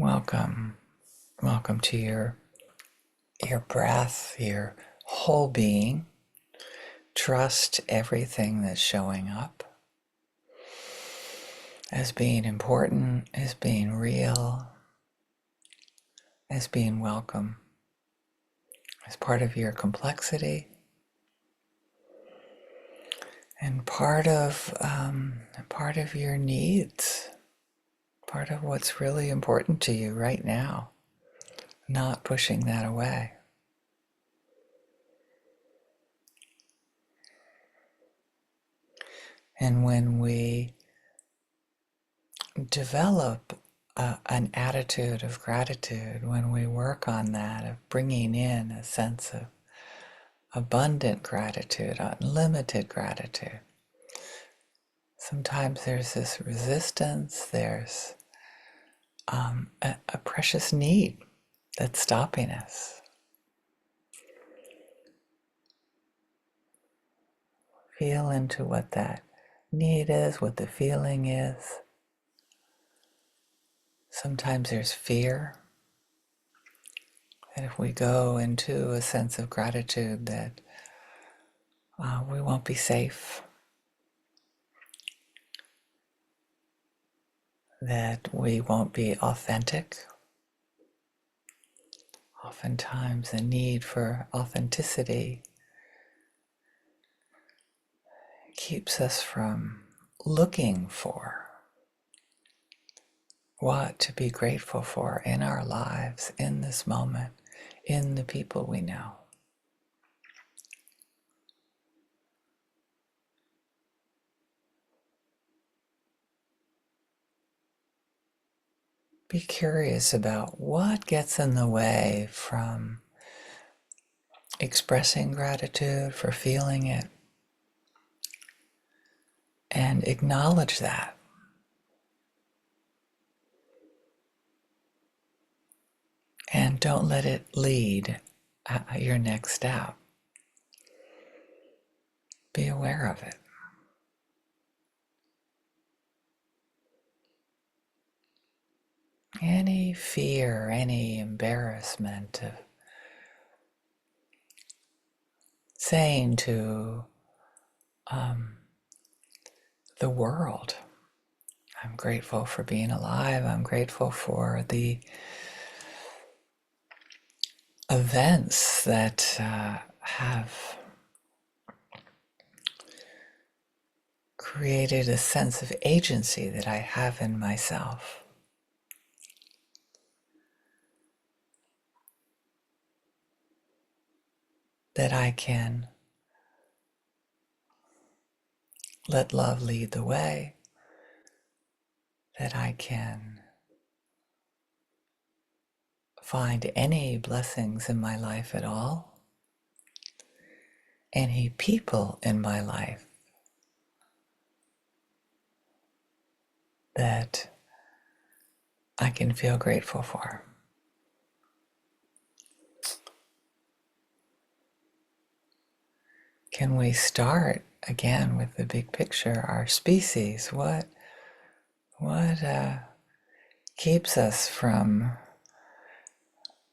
Welcome. Welcome to your breath, your whole being. Trust everything that's showing up as being important, as being real, as being welcome, as part of your complexity and part of your needs, part of what's really important to you right now, not pushing that away. And when we develop an attitude of gratitude, when we work on that, of bringing in a sense of abundant gratitude, unlimited gratitude, sometimes there's this resistance, there's a precious need that's stopping us. Feel into what that need is, what the feeling is. Sometimes there's fear that if we go into a sense of gratitude that we won't be safe, that we won't be authentic. Oftentimes the need for authenticity keeps us from looking for what to be grateful for in our lives, in this moment, in the people we know. Be curious about what gets in the way from expressing gratitude, for feeling it, and acknowledge that. And don't let it lead your next step. Be aware of it. Any fear, any embarrassment of saying to the world, I'm grateful for being alive, I'm grateful for the events that have created a sense of agency that I have in myself. That I can let love lead the way, that I can find any blessings in my life at all, any people in my life that I can feel grateful for. Can we start again with the big picture, our species? What keeps us from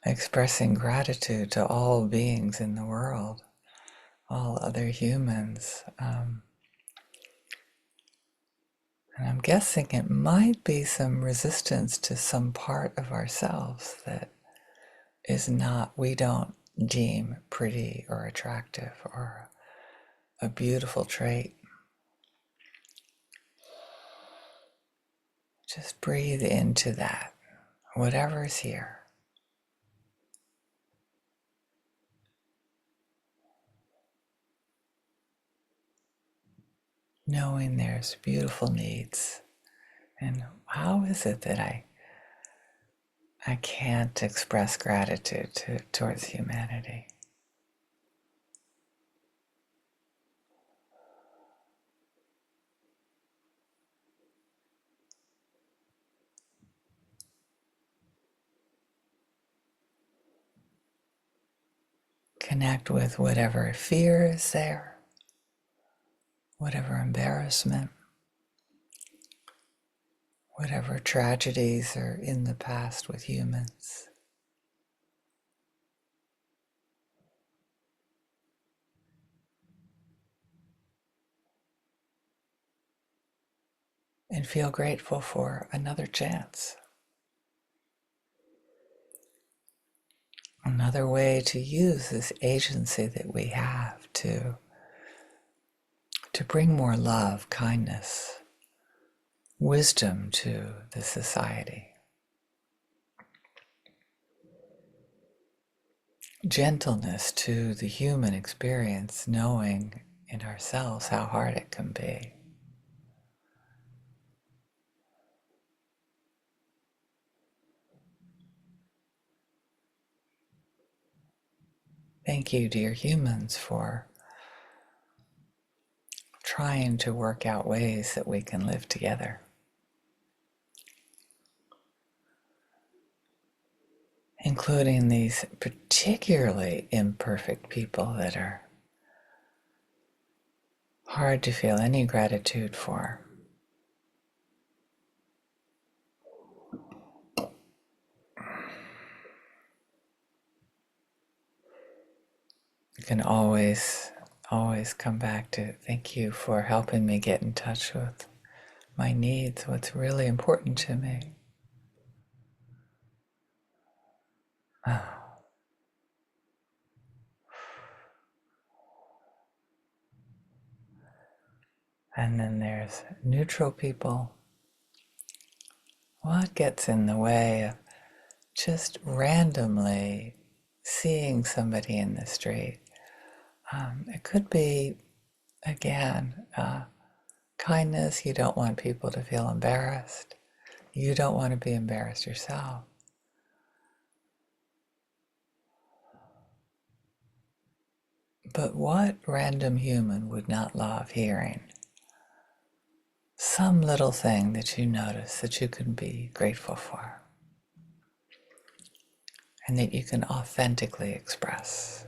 expressing gratitude to all beings in the world, all other humans? And I'm guessing it might be some resistance to some part of ourselves that is not, we don't deem pretty or attractive or a beautiful trait. Just breathe into that, whatever's here. Knowing there's beautiful needs. And how is it that I can't express gratitude towards humanity? Connect with whatever fear is there, whatever embarrassment, whatever tragedies are in the past with humans. And feel grateful for another chance. Another way to use this agency that we have to bring more love, kindness, wisdom to the society. Gentleness to the human experience, knowing in ourselves how hard it can be. Thank you, dear humans, for trying to work out ways that we can live together. Including these particularly imperfect people that are hard to feel any gratitude for. You can always come back to thank you for helping me get in touch with my needs, what's really important to me. And then there's neutral people. What gets in the way of just randomly seeing somebody in the street? It could be, again, kindness. You don't want people to feel embarrassed. You don't want to be embarrassed yourself. But what random human would not love hearing some little thing that you notice that you can be grateful for and that you can authentically express?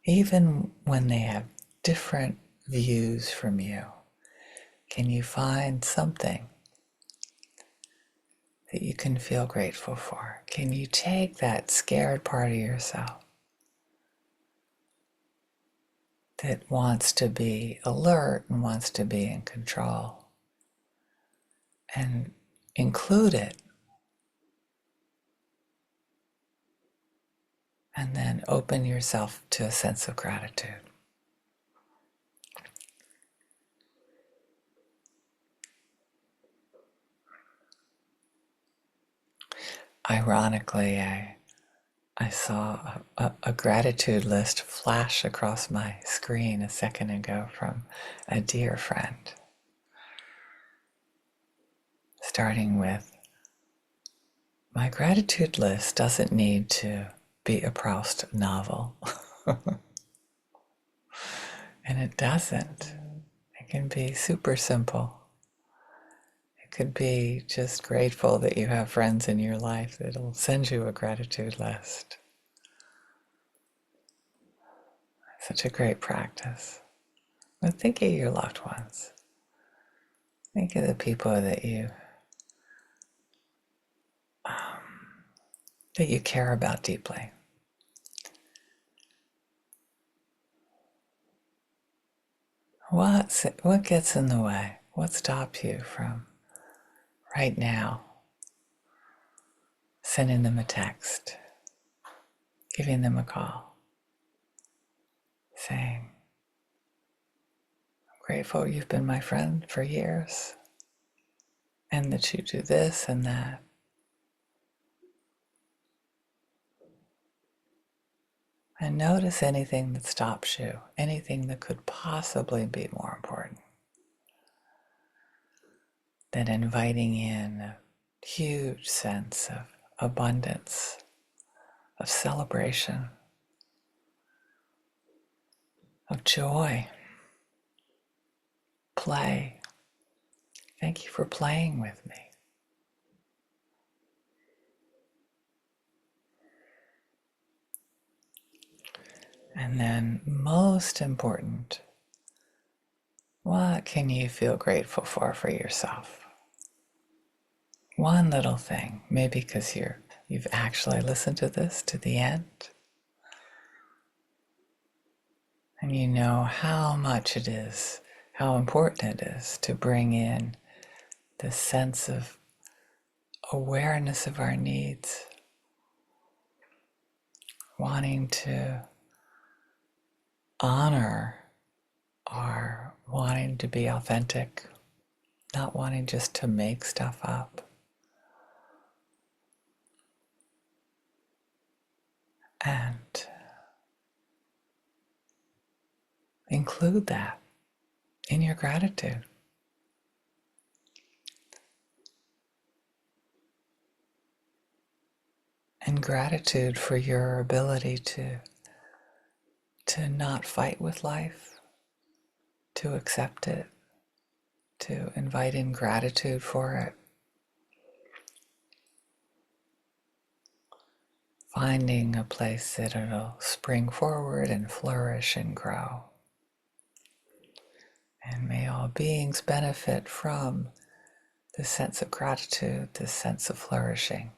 Even when they have different views from you, can you find something that you can feel grateful for? Can you take that scared part of yourself that wants to be alert and wants to be in control and include it, and then open yourself to a sense of gratitude? Ironically, I saw a gratitude list flash across my screen a second ago from a dear friend, starting with, my gratitude list doesn't need to be a Proust novel. And it doesn't. It can be super simple. It could be just grateful that you have friends in your life that'll send you a gratitude list. Such a great practice. But think of your loved ones. Think of the people that you care about deeply. What gets in the way? What stops you from right now sending them a text, giving them a call, saying, I'm grateful you've been my friend for years and that you do this and that. And notice anything that stops you, anything that could possibly be more important than inviting in a huge sense of abundance, of celebration, of joy, play. Thank you for playing with me. And then, most important, What can you feel grateful for yourself? One little thing, maybe because you've actually listened to this to the end, and you know how much it is, how important it is to bring in this sense of awareness of our needs, wanting to honor our wanting to be authentic, not wanting just to make stuff up. And include that in your gratitude. And gratitude for your ability to not fight with life, to accept it, to invite in gratitude for it. Finding a place that it'll spring forward and flourish and grow. And may all beings benefit from this sense of gratitude, this sense of flourishing.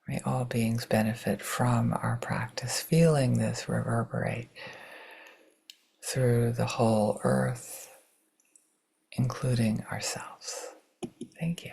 May all beings benefit from our practice, feeling this reverberate through the whole earth, including ourselves. Thank you.